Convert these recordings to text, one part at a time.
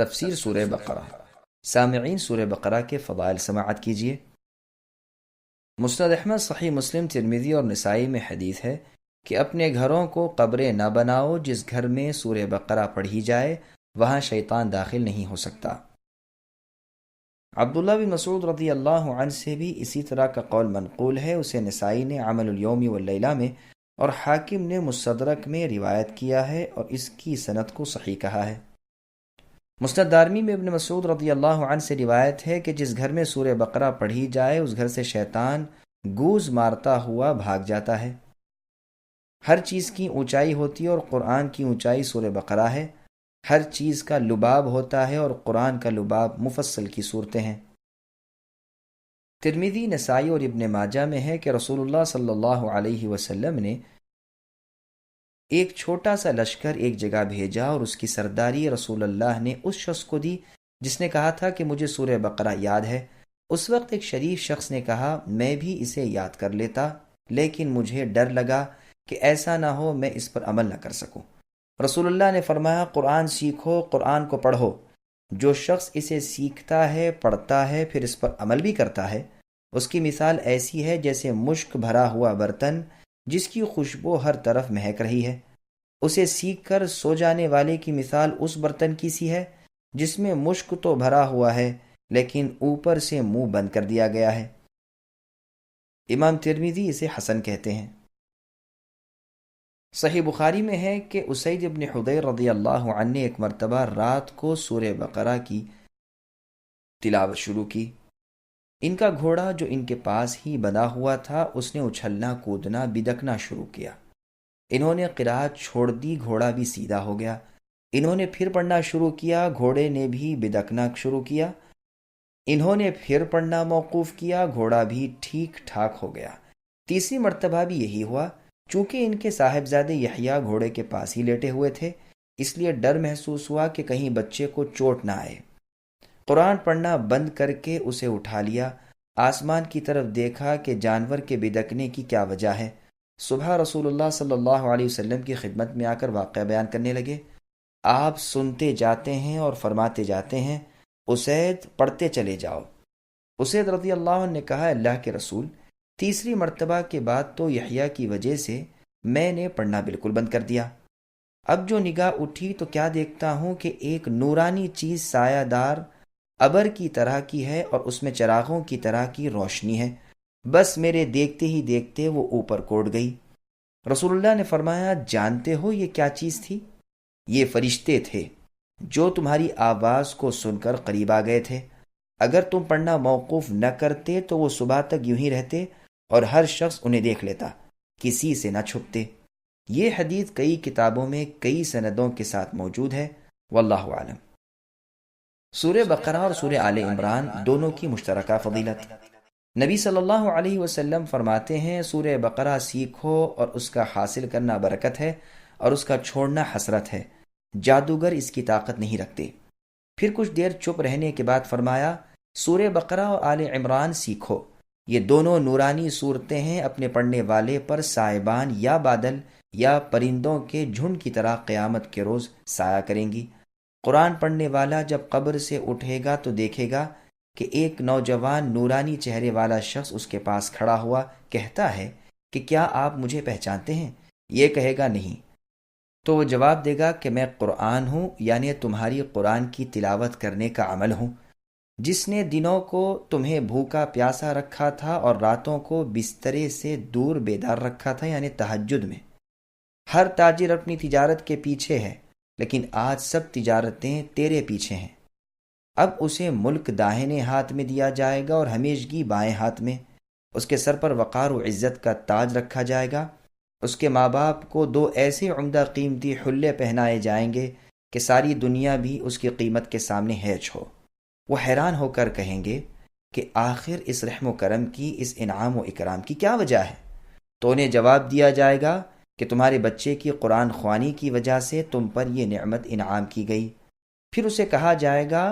تفسیر سورہ بقرہ۔ سامعین، سورہ بقرہ کے فضائل سماعت کیجیے۔ مسند احمد، صحیح مسلم، ترمذی اور نسائی میں حدیث ہے کہ اپنے گھروں کو قبریں نہ بناؤ، جس گھر میں سورہ بقرہ پڑھی جائے وہاں شیطان داخل نہیں ہو سکتا۔ عبداللہ بن مسعود رضی اللہ عنہ سے بھی اسی طرح کا قول منقول ہے۔ اسے نسائی نے عمل الیوم واللیلہ میں اور حاکم نے مستدرک میں روایت کیا ہے اور اس کی سند کو صحیح کہا ہے۔ مسند دارمی میں ابن مسعود رضی اللہ عنہ سے روایت ہے کہ جس گھر میں سورہ بقرہ پڑھی جائے اس گھر سے شیطان گوز مارتا ہوا بھاگ جاتا ہے۔ ہر چیز کی اونچائی ہوتی ہے اور قرآن کی اونچائی سورہ بقرہ ہے۔ ہر چیز کا لباب ہوتا ہے اور قرآن کا لباب مفصل کی صورتیں ہیں۔ ترمذی، نسائی اور ابن ماجہ میں ہے کہ رسول اللہ صلی اللہ علیہ وسلم نے ایک چھوٹا سا لشکر ایک جگہ بھیجا اور اس کی سرداری رسول اللہ نے اس شخص کو دی جس نے کہا تھا کہ مجھے سورہ بقرہ یاد ہے۔ اس وقت ایک شریف شخص نے کہا میں بھی اسے یاد کر لیتا، لیکن مجھے ڈر لگا کہ ایسا نہ ہو میں اس پر عمل نہ کر سکوں۔ رسول اللہ نے فرمایا قرآن سیکھو، قرآن کو پڑھو۔ جو شخص اسے سیکھتا ہے، پڑھتا ہے، پھر اس پر عمل بھی کرتا ہے، اس کی مثال ایسی ہے جیسے مشک بھرا ہوا برتن جس کی خوشبو ہر طرف مہک رہی ہے۔ اسے سیکھ کر سو جانے والے کی مثال اس برتن کی سی ہے جس میں مشک تو بھرا ہوا ہے لیکن اوپر سے منہ بند کر دیا گیا ہے۔ امام ترمذی اسے حسن کہتے ہیں۔ صحیح بخاری میں ہے کہ اسید ابن حضیر رضی اللہ عنہ نے ایک مرتبہ رات کو سورہ بقرہ کی تلاوت شروع کی۔ ان کا گھوڑا جو ان کے پاس ہی بندھا ہوا تھا اس نے اچھلنا کودنا بدکنا شروع کیا۔ انہوں نے قرات چھوڑ دی، گھوڑا بھی سیدھا ہو گیا۔ انہوں نے پھر پڑھنا شروع کیا، گھوڑے نے بھی بدکنا شروع کیا۔ انہوں نے پھر پڑھنا موقوف کیا، گھوڑا بھی ٹھیک ٹھاک ہو گیا۔ تیسری مرتبہ بھی یہی ہوا۔ چونکہ ان کے صاحبزادے یحییٰ گھوڑے کے پاس ہی لیٹے ہوئے تھے، اس لیے ڈر محسوس ہوا کہ کہیں بچے کو چوٹ نہ آئے۔ قرآن پڑھنا بند کر کے اسے اٹھا لیا، آسمان کی طرف دیکھا کہ جانور کے بدکنے کی کیا وجہ ہے۔ صبح رسول اللہ صلی اللہ علیہ وسلم کی خدمت میں آ کر واقعہ بیان کرنے لگے۔ آپ سنتے جاتے ہیں اور فرماتے جاتے ہیں اسید پڑھتے چلے جاؤ۔ اسید رضی اللہ عنہ نے کہا اللہ کے رسول، تیسری مرتبہ کے بعد تو یحییٰ کی وجہ سے میں نے پڑھنا بالکل بند کر دیا۔ اب جو نگاہ اٹھی تو کیا دیکھتا ہوں کہ ایک نورانی چیز سایہ دار ابر کی طرح کی ہے اور اس میں چراغوں کی طرح کی روشنی ہے۔ بس میرے دیکھتے ہی دیکھتے وہ اوپر کوڑ گئی۔ رسول اللہ نے فرمایا جانتے ہو یہ کیا چیز تھی؟ یہ فرشتے تھے جو تمہاری آواز کو سن کر قریب آ گئے تھے۔ اگر تم پڑھنا موقوف نہ کرتے تو وہ صبح تک یوں ہی رہتے اور ہر شخص انہیں دیکھ لیتا، کسی سے نہ چھپتے۔ یہ حدیث کئی کتابوں میں کئی سندوں کے ساتھ موجود ہے، واللہ اعلم۔ سورہ بقرہ اور سورہ آل عمران دونوں کی مشترکہ فضیلت۔ نبی صلی اللہ علیہ وسلم فرماتے ہیں سورہ بقرہ سیکھو اور اس کا حاصل کرنا برکت ہے اور اس کا چھوڑنا حسرت ہے، جادوگر اس کی طاقت نہیں رکھتے۔ پھر کچھ دیر چپ رہنے کے بعد فرمایا سورہ بقرہ اور آل عمران سیکھو، یہ دونوں نورانی صورتیں ہیں، اپنے پڑھنے والے پر سائبان یا بادل یا پرندوں کے جھنڈ کی طرح قیامت کے روز سایہ کریں گی۔ قرآن پڑھنے والا جب قبر سے اٹھے گا تو دیکھے گا کہ ایک نوجوان نورانی چہرے والا شخص اس کے پاس کھڑا ہوا کہتا ہے کہ کیا آپ مجھے پہچانتے ہیں؟ یہ کہے گا نہیں، تو وہ جواب دے گا کہ میں قرآن ہوں، یعنی تمہاری قرآن کی تلاوت کرنے کا عمل ہوں، جس نے دنوں کو تمہیں بھوکا پیاسا رکھا تھا اور راتوں کو بسترے سے دور بیدار رکھا تھا، یعنی تہجد میں۔ ہر تاجر اپنی تجارت کے پیچھے ہے، لیکن آج سب تجارتیں تیرے پیچھے ہیں۔ اب اسے ملک داہنے ہاتھ میں دیا جائے گا اور ہمیشگی بائیں ہاتھ میں۔ اس کے سر پر وقار و عزت کا تاج رکھا جائے گا۔ اس کے ماں باپ کو 2 ایسے عمدہ قیمتی حلے پہنائے جائیں گے کہ ساری دنیا بھی اس کی قیمت کے سامنے ہیچ ہو۔ وہ حیران ہو کر کہیں گے کہ آخر اس رحم و کرم کی، اس انعام و اکرام کی کیا وجہ ہے؟ تو انہیں جواب دیا جائے گا کہ تمہارے بچے کی قرآن خوانی کی وجہ سے تم پر یہ نعمت انعام کی گئی۔ پھر اسے کہا جائے گا،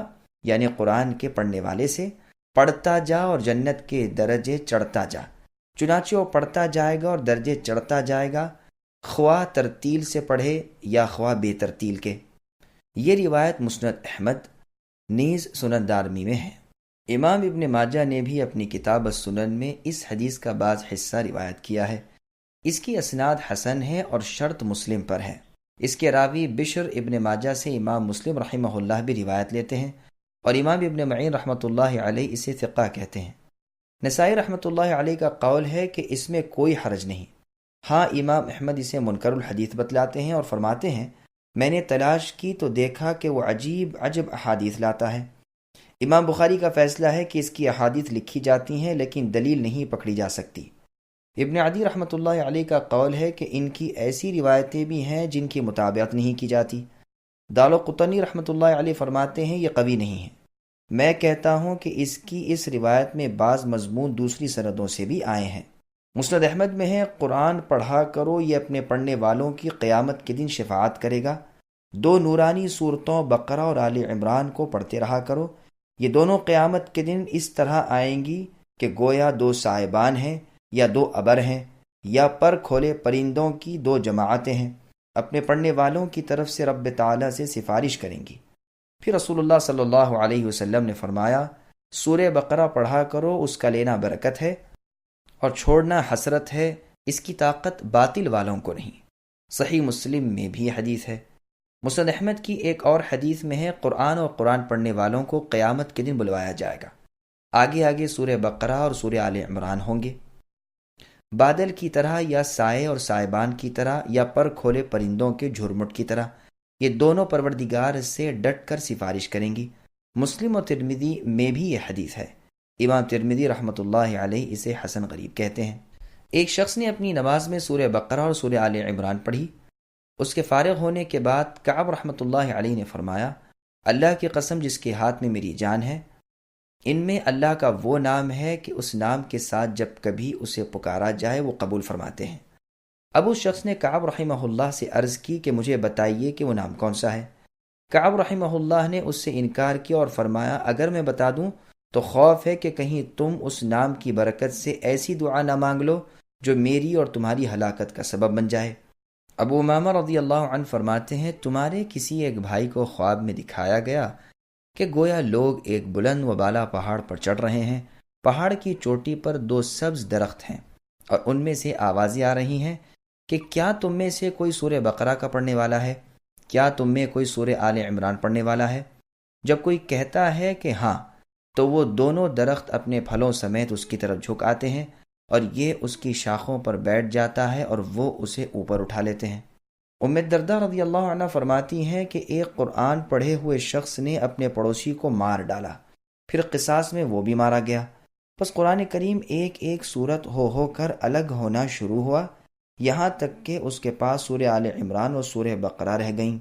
یعنی قرآن کے پڑھنے والے سے، پڑھتا جا اور جنت کے درجے چڑھتا جا۔ چنانچہ وہ پڑھتا جائے گا اور درجے چڑھتا جائے گا، خواہ ترتیل سے پڑھے یا خواہ بے ترتیل کے۔ یہ روایت مسند احمد نیز سنن دارمی میں ہے۔ امام ابن ماجہ نے بھی اپنی کتاب السنن میں اس حدیث کا بعض حصہ روایت کیا ہے۔ اس کی اسناد حسن ہے اور شرط مسلم پر ہے۔ اس کے راوی بشر ابن ماجہ سے امام مسلم رحمہ اللہ بھی روایت لیتے ہیں، اور امام ابن معین رحمۃ اللہ علیہ اسے ثقہ کہتے ہیں۔ نسائی رحمۃ اللہ علیہ کا قول ہے کہ اس میں کوئی حرج نہیں۔ ہاں، امام احمد اسے منکر الحدیث بتلاتے ہیں اور فرماتے ہیں میں نے تلاش کی تو دیکھا کہ وہ عجیب عجب احادیث لاتا ہے۔ امام بخاری کا فیصلہ ہے کہ اس کی احادیث لکھی جاتی ہیں لیکن دلیل نہیں پکڑی جا سکتی۔ ابن عدی رحمۃ اللہ علیہ کا قول ہے کہ ان کی ایسی روایتیں بھی ہیں جن کی مطابقت نہیں کی جاتی۔ دارقطنی رحمۃ اللہ علیہ فرماتے ہیں یہ قوی نہیں ہے۔ میں کہتا ہوں کہ اس کی اس روایت میں بعض مضمون دوسری سندوں سے بھی آئے ہیں۔ مسند احمد میں ہے قرآن پڑھا کرو، یہ اپنے پڑھنے والوں کی قیامت کے دن شفاعت کرے گا۔ 2 نورانی صورتوں بقرہ اور آل عمران کو پڑھتے رہا کرو، یہ دونوں قیامت کے دن اس طرح آئیں گی کہ گویا 2 صائبان ہیں یا 2 ابر ہیں یا پر کھولے پرندوں کی 2 جماعتیں ہیں، اپنے پڑھنے والوں کی طرف سے رب تعالیٰ سے سفارش کریں گی۔ پھر رسول اللہ صلی اللہ علیہ وسلم نے فرمایا سورہ بقرہ پڑھا کرو، اس کا لینا برکت ہے اور چھوڑنا حسرت ہے، اس کی طاقت باطل والوں کو نہیں۔ صحیح مسلم میں بھی حدیث ہے۔ مسند احمد کی ایک اور حدیث میں ہے قرآن اور قرآن پڑھنے والوں کو قیامت کے دن بلوایا جائے گا، آگے آگے سورہ بقرہ اور سورہ آل عمران ہوں گے، بادل کی طرح یا سائے اور سائبان کی طرح یا پر کھولے پرندوں کے جھرمٹ کی طرح، یہ دونوں پروردگار سے ڈٹ کر سفارش کریں گی۔ مسلم اور ترمذی میں بھی یہ حدیث ہے۔ امام ترمذی رحمۃ اللہ علیہ اسے حسن غریب کہتے ہیں۔ ایک شخص نے اپنی نماز میں سورہ بقرہ اور سورہ آل عمران پڑھی۔ اس کے فارغ ہونے کے بعد کعب رحمۃ اللہ علیہ نے فرمایا اللہ کی قسم جس کے ہاتھ میں میری جان ہے، ان میں اللہ کا وہ نام ہے کہ اس نام کے ساتھ جب کبھی اسے پکارا جائے وہ قبول فرماتے ہیں۔ اب اس شخص نے کعب رحمہ اللہ سے عرض کی کہ مجھے بتائیے کہ وہ نام کون سا ہے۔ کعب رحمہ اللہ نے اس سے انکار کیا اور فرمایا اگر میں بتا دوں تو خوف ہے کہ کہیں تم اس نام کی برکت سے ایسی دعا نہ مانگ لو جو میری اور تمہاری ہلاکت کا سبب بن جائے۔ ابو امامہ رضی اللہ عنہ فرماتے ہیں تمہارے کسی ایک بھائی کو خواب میں دکھایا گیا کہ گویا لوگ ایک بلند و بالا پہاڑ پر چڑھ رہے ہیں، پہاڑ کی چوٹی پر 2 سبز درخت ہیں اور ان میں سے آوازیں آ رہی ہیں کہ کیا تم میں سے کوئی سورہ بقرہ کا پڑھنے والا ہے؟ کیا تم میں کوئی سورہ آل عمران پڑھنے والا ہے؟ جب کوئی کہتا ہے کہ ہاں تو وہ دونوں درخت اپنے پھلوں سمیت اس کی طرف جھک آتے ہیں اور یہ اس کی شاخوں پر بیٹھ جاتا ہے اور وہ اسے اوپر اٹھا لیتے ہیں۔ ام الدرداء رضی اللہ عنہ فرماتی ہیں کہ ایک قرآن پڑھے ہوئے شخص نے اپنے پڑوسی کو مار ڈالا، پھر قصاص میں وہ بھی مارا گیا، بس قرآن کریم ایک ایک سورت ہو کر الگ ہونا شروع ہوا، یہاں تک کہ اس کے پاس سورہ آل عمران اور سورہ بقرہ رہ گئیں۔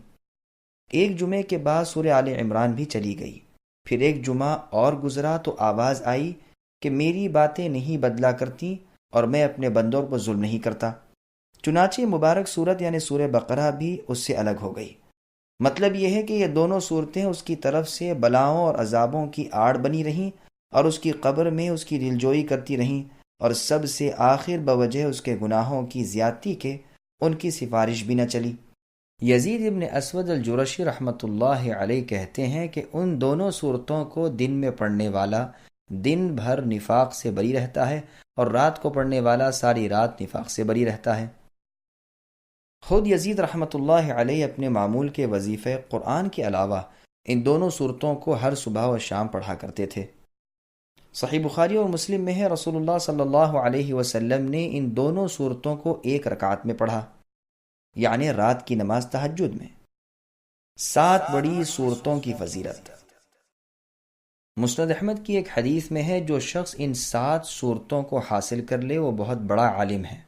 ایک جمعے کے بعد سورہ آل عمران بھی چلی گئی، پھر ایک جمعہ اور گزرا تو آواز آئی کہ میری باتیں نہیں بدلا کرتی اور میں اپنے بندوں پر ظلم نہیں کرتا، چنانچہ مبارک صورت یعنی سورہ بقرہ بھی اس سے الگ ہو گئی۔ مطلب یہ ہے کہ یہ دونوں صورتیں اس کی طرف سے بلاؤں اور عذابوں کی آڑ بنی رہیں اور اس کی قبر میں اس کی دلجوئی کرتی رہیں، اور سب سے آخر بوجہ اس کے گناہوں کی زیادتی کے ان کی سفارش بھی نہ چلی۔ یزید ابن اسود الجرشی رحمۃ اللہ علیہ کہتے ہیں کہ ان دونوں صورتوں کو دن میں پڑھنے والا دن بھر نفاق سے بری رہتا ہے اور رات کو پڑھنے والا ساری رات نفاق سے بری رہتا ہے۔ خود یزید رحمۃ اللہ علیہ اپنے معمول کے وظیفے قرآن کے علاوہ ان دونوں صورتوں کو ہر صبح و شام پڑھا کرتے تھے۔ صحیح بخاری اور مسلم میں ہے رسول اللہ صلی اللہ علیہ وسلم نے ان دونوں صورتوں کو 1 رکعت میں پڑھا، یعنی رات کی نماز تہجد میں۔ 7 بڑی صورتوں کی فضیلت۔ مسند احمد کی ایک حدیث میں ہے جو شخص ان 7 صورتوں کو حاصل کر لے وہ بہت بڑا عالم ہے۔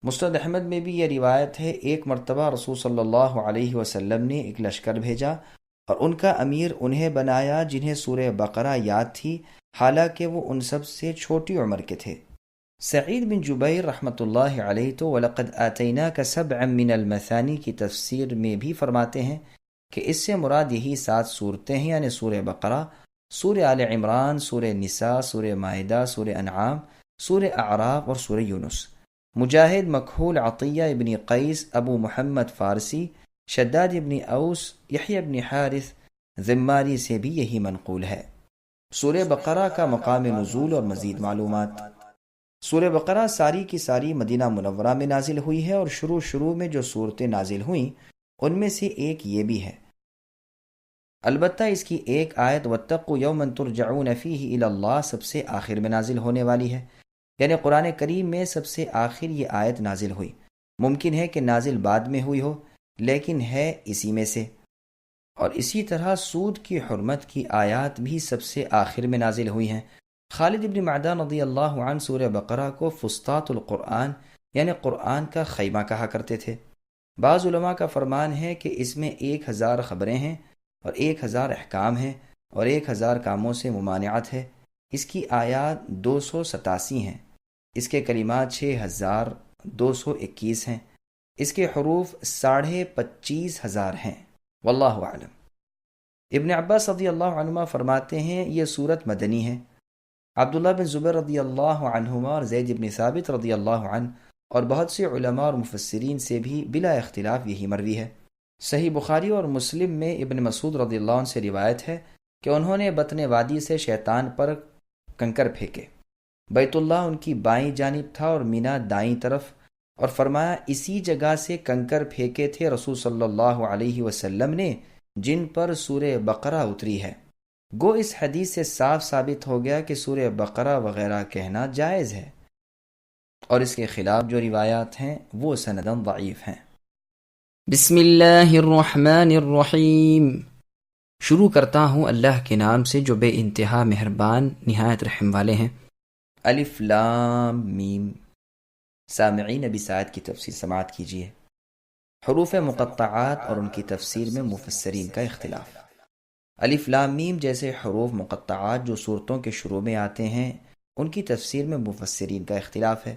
مسند احمد میں بھی یہ روایت ہے ایک مرتبہ رسول صلی اللہ علیہ وسلم نے ایک لشکر بھیجا اور ان کا امیر انہیں بنایا جنہیں سورہ بقرہ یاد تھی، حالانکہ وہ ان سب سے چھوٹی عمر کے تھے۔ سعید بن جبیر رحمۃ اللہ علیہ تو وَلَقَدْ آتَيْنَاكَ سَبْعًا مِّنَ الْمَثَانِي کی تفسیر میں بھی فرماتے ہیں کہ اس سے مراد یہی 7 صورتیں ہیں، یعنی سورہ بقرہ، سورہ آل عمران، سورہ نساء، سورہ مائدہ، سورہ انعام، سورہ اعراف اور سورہ یونس۔ مجاہد، مکحول، عطیہ ابن قیس، ابو محمد فارسی، شداد ابن اوس، یحییٰ ابن حارث، ذماری سے بھی یہی منقول ہے۔ سورہ بقرہ کا مقام نزول اور مزید معلومات۔ سورہ بقرہ ساری کی ساری مدینہ منورہ میں نازل ہوئی ہے، اور شروع میں جو صورتیں نازل ہوئیں ان میں سے ایک یہ بھی ہے۔ البتہ اس کی ایک آیت واتقوا یوما ترجعون فیہ الی اللہ سب سے آخر میں نازل ہونے والی ہے، یعنی قرآن کریم میں سب سے آخر یہ آیت نازل ہوئی۔ ممکن ہے کہ نازل بعد میں ہوئی ہو، لیکن ہے اسی میں سے۔ اور اسی طرح سود کی حرمت کی آیات بھی سب سے آخر میں نازل ہوئی ہیں۔ خالد ابن معدان رضی اللہ عنہ سورہ بقرہ کو فسطاط القرآن یعنی قرآن کا خیمہ کہا کرتے تھے۔ بعض علماء کا فرمان ہے کہ اس میں 1000 خبریں ہیں اور 1000 احکام ہیں اور 1000 کاموں سے ممانعت ہے۔ اس کی آیات 287 ہیں، اس کے کلمات 6221 ہیں، اس کے حروف 25,500 ہیں۔ واللہ اعلم۔ ابن عباس رضی اللہ عنہما فرماتے ہیں یہ سورت مدنی ہے۔ عبداللہ بن زبیر رضی اللہ عنہما اور زید بن ثابت رضی اللہ عنہ اور بہت سے علماء اور مفسرین سے بھی بلا اختلاف یہی مروی ہے۔ صحیح بخاری اور مسلم میں ابن مسعود رضی اللہ عنہ سے روایت ہے کہ انہوں نے بطن وادی سے شیطان پر کنکر پھینکے۔ بیت اللہ ان کی بائیں جانب تھا اور مینا دائیں طرف، اور فرمایا اسی جگہ سے کنکر پھینکے تھے رسول صلی اللہ علیہ وسلم نے جن پر سورہ بقرہ اتری ہے۔ گو اس حدیث سے صاف ثابت ہو گیا کہ سورہ بقرہ وغیرہ کہنا جائز ہے، اور اس کے خلاف جو روایات ہیں وہ سنداً ضعیف ہیں۔ بسم اللہ الرحمن الرحیم۔ شروع کرتا ہوں اللہ کے نام سے جو بے انتہا مہربان نہایت رحم والے ہیں۔ الف لام میم۔ سامعین ابی سعد کی تفسیر سماعت کیجیے۔ حروف مقطعات اور ان کی تفسیر میں مفسرین کا اختلاف۔ الف لام میم جیسے حروف مقطعات جو صورتوں کے شروع میں آتے ہیں ان کی تفسیر میں مفسرین کا اختلاف ہے۔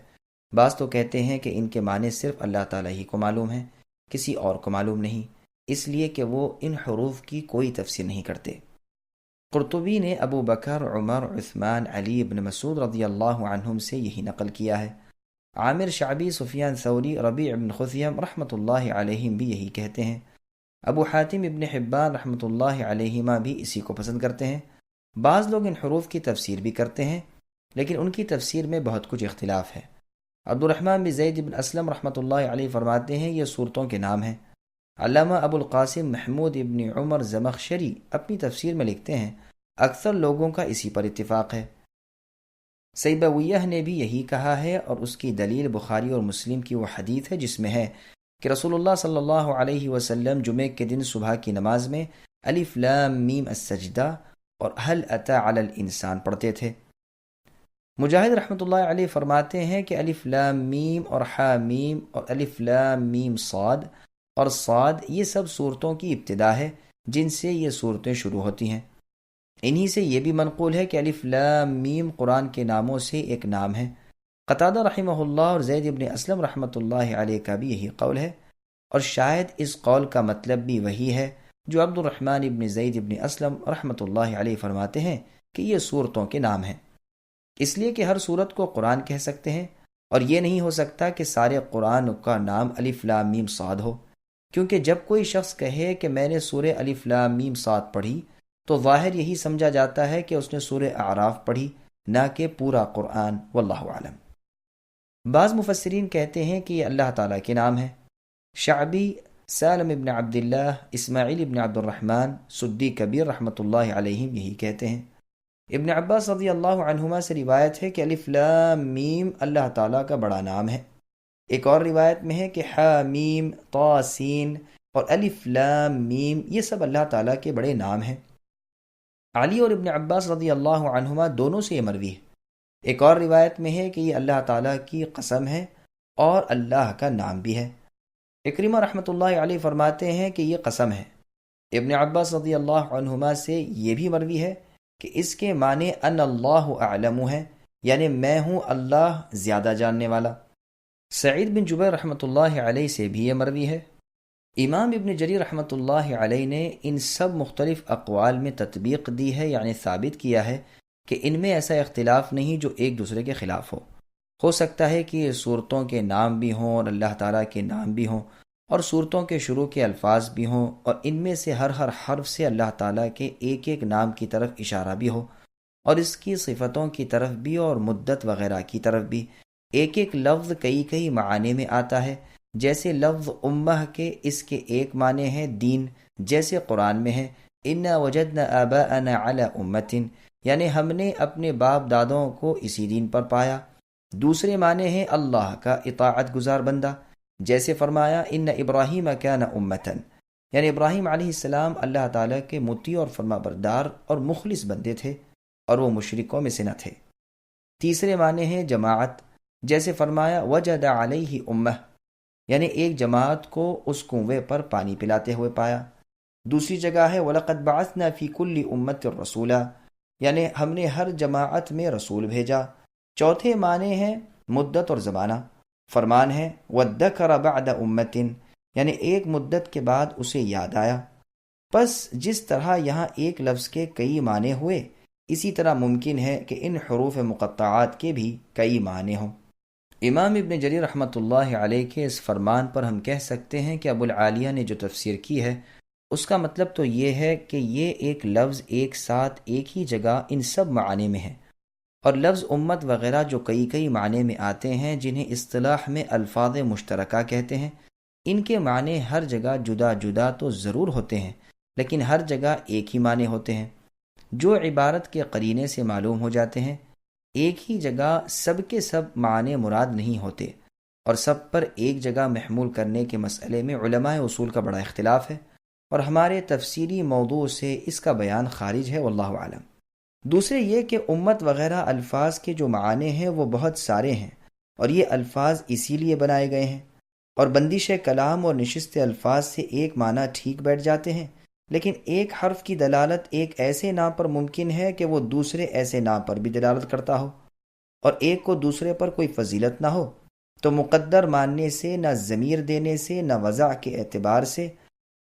بعض تو کہتے ہیں کہ ان کے معنی صرف اللہ تعالیٰ ہی کو معلوم ہیں، کسی اور کو معلوم نہیں، اس لیے کہ وہ ان حروف کی کوئی تفسیر نہیں کرتے۔ قرطبی نے ابو بکر، عمر، عثمان، علی ابن مسعود رضی اللہ عنہم سے یہی نقل کیا ہے۔ عامر شعبی، سفیان ثوری، ربیع ابن خثیم رحمۃ اللہ علیہم بھی یہی کہتے ہیں۔ ابو حاتم ابن حبان رحمۃ اللہ علیہما بھی اسی کو پسند کرتے ہیں۔ بعض لوگ ان حروف کی تفسیر بھی کرتے ہیں، لیکن ان کی تفسیر میں بہت کچھ اختلاف ہے۔ عبد الرحمن بن زید بن اسلم رحمۃ اللہ علیہ فرماتے ہیں یہ صورتوں کے نام ہیں۔ علامہ ابو القاسم محمود ابن عمر زمخشری اپنی تفسیر میں لکھتے ہیں اکثر لوگوں کا اسی پر اتفاق ہے۔ سیبویہ نے بھی یہی کہا ہے، اور اس کی دلیل بخاری اور مسلم کی وہ حدیث ہے جس میں ہے کہ رسول اللہ صلی اللہ علیہ وسلم جمعے کے دن صبح کی نماز میں الف لام میم السجدہ اور هل اتى علی الانسان پڑھتے تھے۔ مجاہد رحمۃ اللہ علیہ فرماتے ہیں کہ الف لام میم اور حا میم اور الف لام میم صاد اور صاد یہ سب صورتوں کی ابتدا ہے جن سے یہ صورتیں شروع ہوتی ہیں۔ انہی سے یہ بھی منقول ہے کہ الف لام میم قرآن کے ناموں سے ایک نام ہے۔ قتادہ رحمہ اللہ اور زید ابن اسلم رحمۃ اللہ علیہ کا بھی یہی قول ہے، اور شاید اس قول کا مطلب بھی وہی ہے جو عبد الرحمن ابن زید ابن اسلم رحمۃ اللہ علیہ فرماتے ہیں کہ یہ صورتوں کے نام ہیں، اس لیے کہ ہر صورت کو قرآن کہہ سکتے ہیں، اور یہ نہیں ہو سکتا کہ سارے قرآن کا نام الف لام میم صاد ہو، کیونکہ جب کوئی شخص کہے کہ میں نے سورہ الف لام میم صاد پڑھی تو ظاہر یہی سمجھا جاتا ہے کہ اس نے سورہ اعراف پڑھی، نہ کہ پورا قرآن۔ واللہ اعلم۔ بعض مفسرین کہتے ہیں کہ یہ اللہ تعالیٰ کے نام ہے۔ شعبی، سالم ابن عبداللہ، اسماعیل ابن عبد الرحمن، سدی کبیر رحمۃ اللہ علیہم یہی کہتے ہیں۔ ابن عباس رضی اللہ عنہما سے روایت ہے کہ الف لام میم اللہ تعالیٰ کا بڑا نام ہے۔ ایک اور روایت میں ہے کہ حا میم، طا سین اور الف لام میم یہ سب اللہ تعالیٰ کے بڑے نام ہیں۔ علی اور ابن عباس رضی اللہ عنہما دونوں سے یہ مروی ہے۔ ایک اور روایت میں ہے کہ یہ اللہ تعالیٰ کی قسم ہے اور اللہ کا نام بھی ہے۔ اکرمہ رحمۃ اللہ علیہ فرماتے ہیں کہ یہ قسم ہے۔ ابن عباس رضی اللہ عنہما سے یہ بھی مروی ہے کہ اس کے معنی ان اللہ اعلم ہے، یعنی میں ہوں اللہ زیادہ جاننے والا۔ سعید بن جبیر رحمۃ اللہ علیہ سے بھی یہ مروی ہے۔ امام ابن جریر رحمۃ اللہ علیہ نے ان سب مختلف اقوال میں تطبیق دی ہے، یعنی ثابت کیا ہے کہ ان میں ایسا اختلاف نہیں جو ایک دوسرے کے خلاف ہو سکتا ہے کہ یہ صورتوں کے نام بھی ہوں اور اللہ تعالیٰ کے نام بھی ہوں، اور صورتوں کے شروع کے الفاظ بھی ہوں اور ان میں سے ہر حرف سے اللہ تعالیٰ کے ایک ایک نام کی طرف اشارہ بھی ہو، اور اس کی صفتوں کی طرف بھی اور مدت وغیرہ کی طرف بھی۔ ایک ایک لفظ کئی کئی معانی میں آتا ہے، جیسے لفظ امہ کے اس کے ایک معنی ہے دین، جیسے قرآن میں ہے انا وجدنا آباءنا علی امۃ، یعنی ہم نے اپنے باپ دادوں کو اسی دین پر پایا۔ دوسرے معنی ہے اللہ کا اطاعت گزار بندہ، جیسے فرمایا ان ابراہیم کان امۃ، یعنی ابراہیم علیہ السلام اللہ تعالیٰ کے مطیع اور فرما بردار اور مخلص بندے تھے، اور وہ مشرکوں میں سے نہ تھے۔ تیسرے معنی ہے جماعت، جیسے فرمایا وجد علیہ امہ، یعنی ایک جماعت کو اس کنویں پر پانی پلاتے ہوئے پایا۔ دوسری جگہ ہے وَلَقَدْ بَعَثْنَا فِي كُلِّ أُمَّةٍ رَسُولًا، یعنی ہم نے ہر جماعت میں رسول بھیجا۔ چوتھے معنی ہے مدت اور زمانہ، فرمان ہے وَادَّكَرَ بَعْدَ أُمَّةٍ، یعنی ایک مدت کے بعد اسے یاد آیا۔ پس جس طرح یہاں ایک لفظ کے کئی معنی ہوئے، اسی طرح ممکن ہے کہ ان حروف مقطعات کے بھی کئی معنی ہوں۔ امام ابن جریر رحمۃ اللہ علیہ کے اس فرمان پر ہم کہہ سکتے ہیں کہ ابو العالیہ نے جو تفسیر کی ہے اس کا مطلب تو یہ ہے کہ یہ ایک لفظ ایک ساتھ ایک ہی جگہ ان سب معانی میں ہے، اور لفظ امت وغیرہ جو کئی کئی معنی میں آتے ہیں، جنہیں اصطلاح میں الفاظ مشترکہ کہتے ہیں، ان کے معنی ہر جگہ جدا جدا تو ضرور ہوتے ہیں، لیکن ہر جگہ ایک ہی معنی ہوتے ہیں، جو عبارت کے قرینے سے معلوم ہو جاتے ہیں۔ ایک ہی جگہ سب کے سب معنی مراد نہیں ہوتے، اور سب پر ایک جگہ محمول کرنے کے مسئلے میں علماء اصول کا بڑا اختلاف ہے، اور ہمارے تفسیری موضوع سے اس کا بیان خارج ہے، واللہ عالم۔ دوسرے یہ کہ امت وغیرہ الفاظ کے جو معنی ہیں وہ بہت سارے ہیں، اور یہ الفاظ اسی لیے بنائے گئے ہیں، اور بندش کلام اور نشست الفاظ سے ایک معنی ٹھیک بیٹھ جاتے ہیں، لیکن ایک حرف کی دلالت ایک ایسے نام پر ممکن ہے کہ وہ دوسرے ایسے نام پر بھی دلالت کرتا ہو، اور ایک کو دوسرے پر کوئی فضیلت نہ ہو، تو مقدر ماننے سے، نہ ضمیر دینے سے، نہ وضع کے اعتبار سے،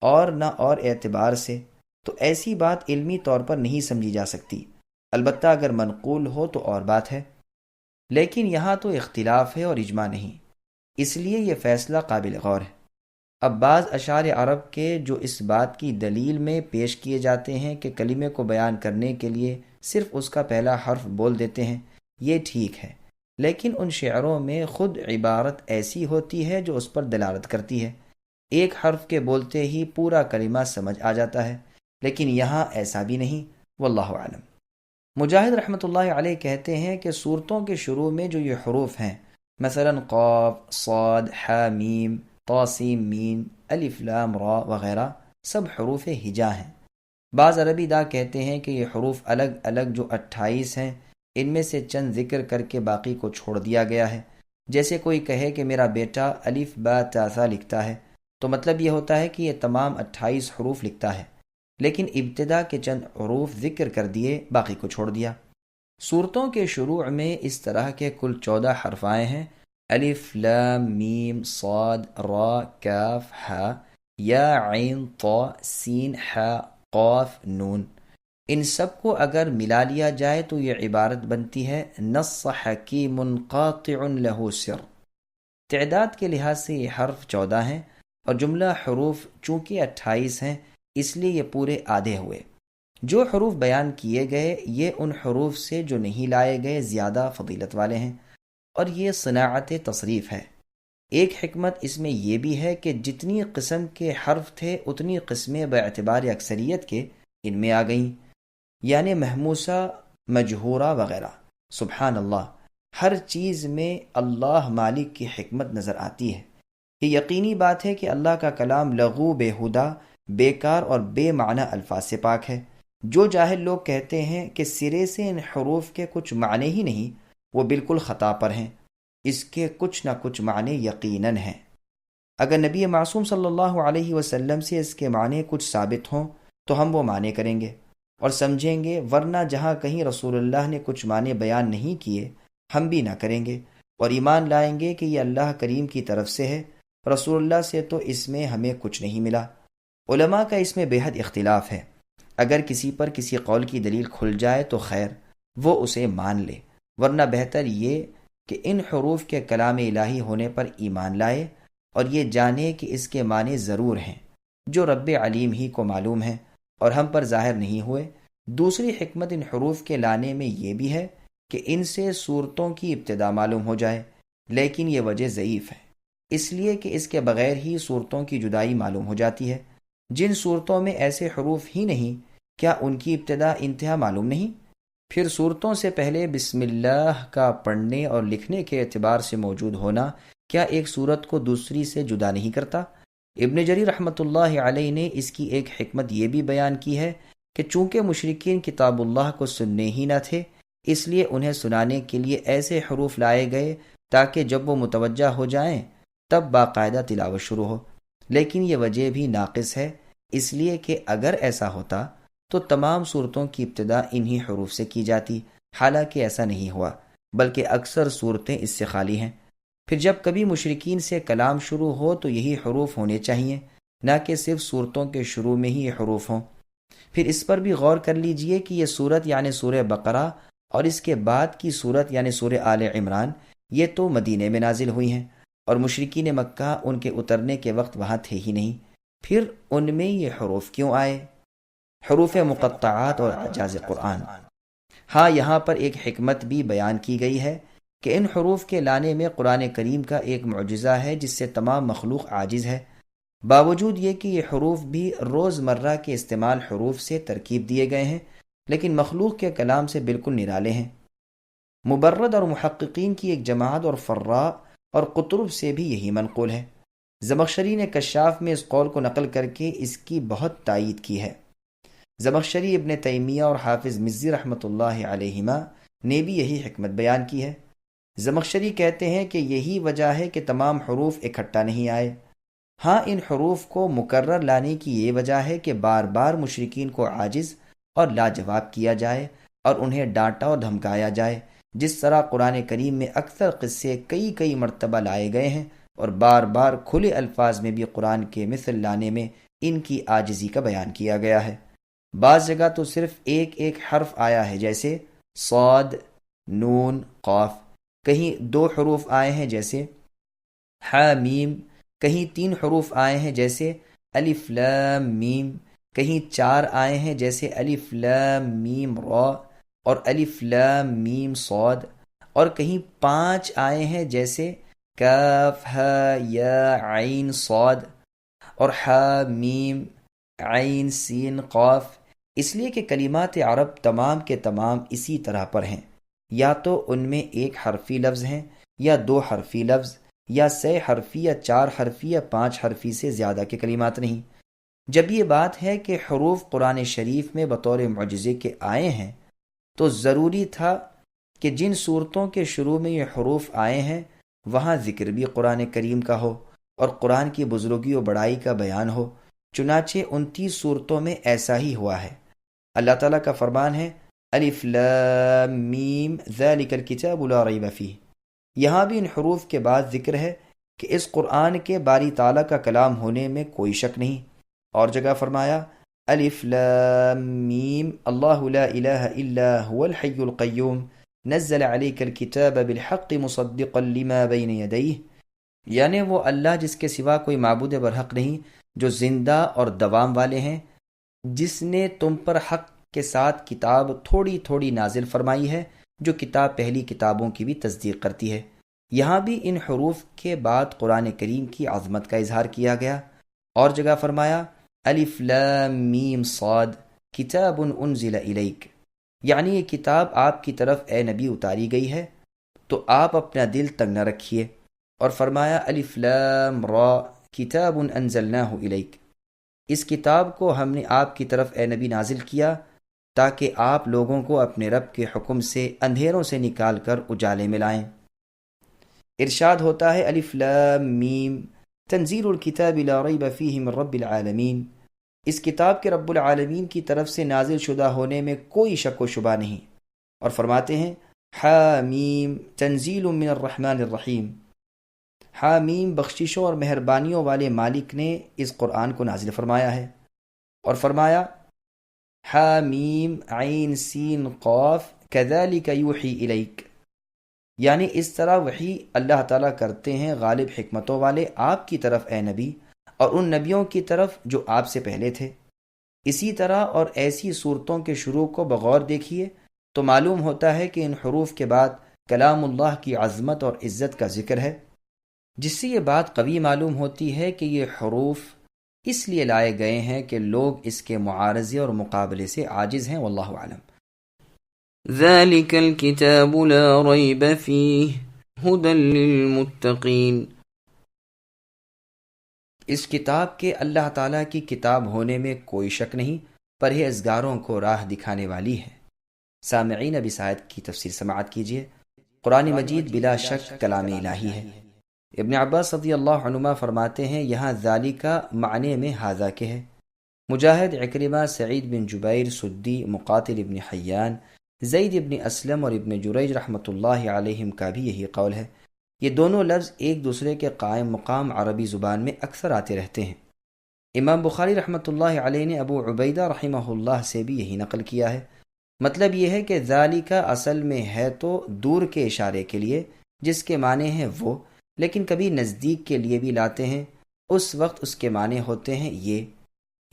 اور نہ اور اعتبار سے، تو ایسی بات علمی طور پر نہیں سمجھی جا سکتی۔ البتہ اگر منقول ہو تو اور بات ہے، لیکن یہاں تو اختلاف ہے اور اجماع نہیں، اس لیے یہ فیصلہ قابل غور ہے۔ اب بعض اشعار عرب کے جو اس بات کی دلیل میں پیش کیے جاتے ہیں کہ کلمے کو بیان کرنے کے لیے صرف اس کا پہلا حرف بول دیتے ہیں، یہ ٹھیک ہے، لیکن ان شعروں میں خود عبارت ایسی ہوتی ہے جو اس پر دلالت کرتی ہے، ایک حرف کے بولتے ہی پورا کلمہ سمجھ آ جاتا ہے، لیکن یہاں ایسا بھی نہیں، واللہ اعلم۔ مجاہد رحمۃ اللہ علیہ کہتے ہیں کہ صورتوں کے شروع میں جو یہ حروف ہیں، مثلا قاف، صاد، ح، میم، طا، سین، میم، الف، لام، را وغیرہ سب حروف ہجا ہیں۔ بعض عربی داں کہتے ہیں کہ یہ حروف الگ الگ جو 28 ہیں، ان میں سے چند ذکر کر کے باقی کو چھوڑ دیا گیا ہے۔ جیسے کوئی کہے کہ میرا بیٹا الف با تا ثا لکھتا ہے، تو مطلب یہ ہوتا ہے کہ یہ تمام 28 حروف لکھتا ہے، لیکن ابتدا کے چند حروف ذکر کر دیے، باقی کو چھوڑ دیا۔ صورتوں کے شروع میں اس طرح کے کل 14 حرف آئے ہیں: الف، لام، میم، صاد، را، کاف، ح، یا، عین، طا، سین، ح، قاف، نون۔ ان سب کو اگر ملا لیا جائے تو یہ عبارت بنتی ہے نص حکیم قاطع لہ سر۔ تعداد کے لحاظ سے یہ حرف 14 ہیں، اور جملہ حروف چونکہ 28 ہیں، اس لیے یہ پورے آدھے ہوئے۔ جو حروف بیان کیے گئے یہ ان حروف سے جو نہیں لائے گئے زیادہ فضیلت والے ہیں، اور یہ صناعت تصریف ہے۔ ایک حکمت اس میں یہ بھی ہے کہ جتنی قسم کے حرف تھے اتنی قسمیں باعتبار اکثریت کے ان میں آ گئیں، یعنی محموسہ، مجہورہ وغیرہ۔ سبحان اللہ، ہر چیز میں اللہ مالک کی حکمت نظر آتی ہے۔ یہ یقینی بات ہے کہ اللہ کا کلام لغو، بےہودہ، بیکار اور بے معنی الفاظ سے پاک ہے۔ جو جاہل لوگ کہتے ہیں کہ سرے سے ان حروف کے کچھ معنی ہی نہیں، وہ بالکل خطا پر ہیں، اس کے کچھ نہ کچھ معنی یقیناً ہیں۔ اگر نبی معصوم صلی اللہ علیہ وسلم سے اس کے معنی کچھ ثابت ہوں تو ہم وہ معنی کریں گے اور سمجھیں گے، ورنہ جہاں کہیں رسول اللہ نے کچھ معنی بیان نہیں کیے ہم بھی نہ کریں گے، اور ایمان لائیں گے کہ یہ اللہ کریم کی طرف سے ہے، رسول اللہ سے تو اس میں ہمیں کچھ نہیں ملا۔ علماء کا اس میں بے حد اختلاف ہے، اگر کسی پر کسی قول کی دلیل کھل جائے تو خیر، وہ اسے مان لے، ورنہ بہتر یہ کہ ان حروف کے کلام الہی ہونے پر ایمان لائے اور یہ جانے کہ اس کے معنی ضرور ہیں جو رب علیم ہی کو معلوم ہے اور ہم پر ظاہر نہیں ہوئے۔ دوسری حکمت ان حروف کے لانے میں یہ بھی ہے کہ ان سے صورتوں کی ابتدا معلوم ہو جائے، لیکن یہ وجہ ضعیف ہے، اس لیے کہ اس کے بغیر ہی صورتوں کی جدائی معلوم ہو جاتی ہے۔ جن صورتوں میں ایسے حروف ہی نہیں، کیا ان کی ابتدا انتہا معلوم نہیں؟ پھر صورتوں سے پہلے بسم اللہ کا پڑھنے اور لکھنے کے اعتبار سے موجود ہونا کیا ایک صورت کو دوسری سے جدا نہیں کرتا؟ ابن جریر رحمۃ اللہ علیہ نے اس کی ایک حکمت یہ بھی بیان کی ہے کہ چونکہ مشرکین کتاب اللہ کو سننے ہی نہ تھے، اس لیے انہیں سنانے کے لیے ایسے حروف لائے گئے تاکہ جب وہ متوجہ ہو جائیں تب باقاعدہ تلاوت شروع ہو۔ لیکن یہ وجہ بھی ناقص ہے، اس لیے کہ اگر ایسا ہوتا تو تمام صورتوں کی ابتدا انہی حروف سے کی جاتی، حالانکہ ایسا نہیں ہوا، بلکہ اکثر صورتیں اس سے خالی ہیں۔ پھر جب کبھی مشرکین سے کلام شروع ہو تو یہی حروف ہونے چاہیے، نہ کہ صرف صورتوں کے شروع میں ہی یہ حروف ہوں۔ پھر اس پر بھی غور کر لیجئے کہ یہ صورت یعنی سورہ بقرہ اور اس کے بعد کی صورت یعنی سورہ آل عمران یہ تو مدینے میں نازل ہوئی ہیں، اور مشرکین مکہ ان کے اترنے کے وقت وہاں تھے ہی نہیں، پھر ان میں یہ حروف کیوں آئے؟ حروف مقطعات اور اعجاز قرآن۔ ہاں، یہاں پر ایک حکمت بھی بیان کی گئی ہے کہ ان حروف کے لانے میں قرآن کریم کا ایک معجزہ ہے جس سے تمام مخلوق عاجز ہے، باوجود یہ کہ یہ حروف بھی روز مرہ کے استعمال حروف سے ترکیب دیے گئے ہیں، لیکن مخلوق کے کلام سے بالکل نرالے ہیں۔ مبرد اور محققین کی ایک جماعت اور فراء اور قطرب سے بھی یہی منقول ہے۔ زمخشری نے کشاف میں اس قول کو نقل کر کے اس کی بہت تائید کی ہے۔ زمخشری، ابن تیمیہ اور حافظ مزی رحمۃ اللہ علیہما نے بھی یہی حکمت بیان کی ہے۔ زمخشری کہتے ہیں کہ یہی وجہ ہے کہ تمام حروف اکٹھا نہیں آئے۔ ہاں، ان حروف کو مکرر لانے کی یہ وجہ ہے کہ بار بار مشرکین کو عاجز اور لاجواب کیا جائے اور انہیں ڈانٹا اور دھمکایا جائے، جس طرح قرآن کریم میں اکثر قصے کئی مرتبہ لائے گئے ہیں، اور بار بار کھلے الفاظ میں بھی قرآن کے مثل لانے میں ان کی عاجزی کا بیان کیا گیا ہے۔ بعض جگہ تو صرف ایک حرف آیا ہے، جیسے صاد، نون، قاف، کہیں 2 حروف آئے ہیں جیسے حامیم، کہیں 3 حروف آئے ہیں جیسے الف لام میم، کہیں 4 آئے ہیں جیسے الف لام میم را اور الف لام میم صاد، اور کہیں 5 آئے ہیں جیسے کاف ہا یا عین صاد اور حا میم عین سین قاف، اس لیے کہ کلمات عرب تمام کے تمام اسی طرح پر ہیں، یا تو ان میں 1 حرفی لفظ ہیں یا 2 حرفی لفظ، یا 6 حرفی یا 4 حرفی یا 5 حرفی سے زیادہ کے کلمات نہیں۔ جب یہ بات ہے کہ حروف قرآن شریف میں بطور معجزے کے آئے ہیں تو ضروری تھا کہ جن صورتوں کے شروع میں یہ حروف آئے ہیں وہاں ذکر بھی قرآن کریم کا ہو اور قرآن کی بزرگی و بڑائی کا بیان ہو۔ چنانچہ 29 صورتوں میں ایسا ہی ہوا ہے۔ اللہ تعالیٰ کا فرمان ہے الف لام میم ذالک الکتاب لا ریب فیہ۔ یہاں بھی ان حروف کے بعد ذکر ہے کہ اس قرآن کے باری تعالیٰ کا کلام ہونے میں کوئی شک نہیں۔ اور جگہ فرمایا الف لام میم اللہ لا الہ الا هو الحی القیوم نزل علیک الکتاب بالحق مصدقا لما بین یدیہ، یعنی وہ اللہ جس کے سوا کوئی معبود برحق نہیں، جو زندہ اور دوام والے ہیں، جس نے تم پر حق کے ساتھ کتاب تھوڑی تھوڑی نازل فرمائی ہے، جو کتاب پہلی کتابوں کی بھی تصدیق کرتی ہے۔ یہاں بھی ان حروف کے بعد قرآن کریم کی عظمت کا اظہار کیا گیا۔ اور جگہ فرمایا الف لام میم صاد کتاب انزل الیک، یعنی یہ کتاب آپ کی طرف اے نبی اتاری گئی ہے، تو آپ اپنا دل تنگ نہ رکھیے۔ اور فرمایا الف لام را کتاب انزلناہ الیک، اس کتاب کو ہم نے آپ کی طرف اے نبی نازل کیا تاکہ آپ لوگوں کو اپنے رب کے حکم سے اندھیروں سے نکال کر اجالے میں لائیں۔ ارشاد ہوتا ہے الف لام میم تنزیل الکتاب لا ریب فیہ من رب العالمین، اس کتاب کے رب العالمین کی طرف سے نازل شدہ ہونے میں کوئی شک و شبہ نہیں۔ اور فرماتے ہیں حامیم تنزیل من الرحمن الرحیم، حامیم بخششوں اور مہربانیوں والے مالک نے اس قرآن کو نازل فرمایا ہے۔ اور فرمایا حامیم عین سین قاف کذالک یوحی الیک، یعنی اس طرح وحی اللہ تعالیٰ کرتے ہیں غالب حکمتوں والے آپ کی طرف اے نبی، اور ان نبیوں کی طرف جو آپ سے پہلے تھے۔ اسی طرح اور ایسی صورتوں کے شروع کو بغور دیکھیے تو معلوم ہوتا ہے کہ ان حروف کے بعد کلام اللہ کی عظمت اور عزت کا ذکر ہے، جس سے یہ بات قوی معلوم ہوتی ہے کہ یہ حروف اس لیے لائے گئے ہیں کہ لوگ اس کے معارضے اور مقابلے سے عاجز ہیں۔ واللہ اعلم۔ ذلك الكتاب لا ريب فيه هدى للمتقين۔ اس کتاب کے اللہ تعالیٰ کی کتاب ہونے میں کوئی شک نہیں، پرہیزگاروں کو راہ دکھانے والی ہے۔ سامعین، اب اس آیت کی تفسیر سماعت کیجیے۔ قرآن مجید بلا شک کلام الہی ہے۔ ابن عباس رضی اللہ عنہما فرماتے ہیں یہاں ذالکا معنی میں ھذا کے ہے۔ مجاہد، عکرمہ، سعید بن جبیر، سدی، مقاتل ابن حیان، زید ابن اسلم اور ابن جریج رحمۃ اللہ علیہم کا بھی یہی قول ہے۔ یہ دونوں لفظ ایک دوسرے کے قائم مقام عربی زبان میں اکثر آتے رہتے ہیں۔ امام بخاری رحمۃ اللہ علیہ نے ابو عبیدہ رحمہ اللہ سے بھی یہی نقل کیا ہے۔ مطلب یہ ہے کہ ذالکا اصل میں ہے تو دور کے اشارے کے لیے، جس کے معنی ہیں وہ، لیکن کبھی نزدیک کے لیے بھی لاتے ہیں، اس وقت اس کے معنی ہوتے ہیں یہ۔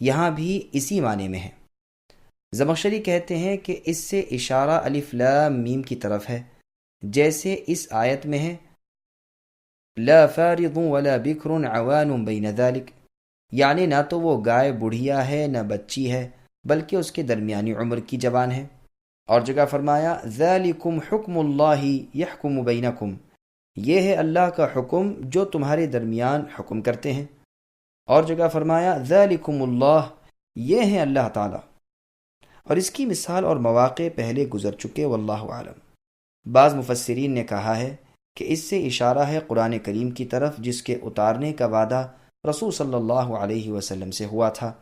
یہاں بھی اسی معنی میں ہے۔ زمخشری کہتے ہیں کہ اس سے اشارہ الف لام میم کی طرف ہے، جیسے اس آیت میں ہے لا فارض ولا بکر عوان بین ذلک، یعنی نہ تو وہ گائے بڑھیا ہے نہ بچی ہے، بلکہ اس کے درمیانی عمر کی جوان ہے۔ اور جگہ فرمایا ذالکم حکم اللہ یحکم بینکم، یہ ہے اللہ کا حکم جو تمہارے درمیان حکم کرتے ہیں۔ اور جگہ فرمایا ذالکم اللہ، یہ ہے اللہ تعالی۔ اور اس کی مثال اور مواقع پہلے گزر چکے، واللہ عالم۔ بعض مفسرین نے کہا ہے کہ اس سے اشارہ ہے قرآن کریم کی طرف، جس کے اتارنے کا وعدہ رسول صلی اللہ علیہ وسلم سے ہوا تھا۔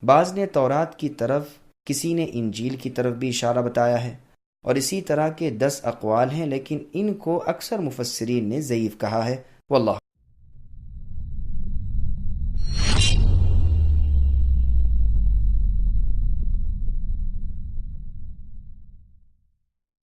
بعض نے تورات کی طرف، کسی نے انجیل کی طرف بھی اشارہ بتایا ہے، اور اسی طرح کے 10 اقوال ہیں، لیکن ان کو اکثر مفسرین نے ضعیف کہا ہے، واللہ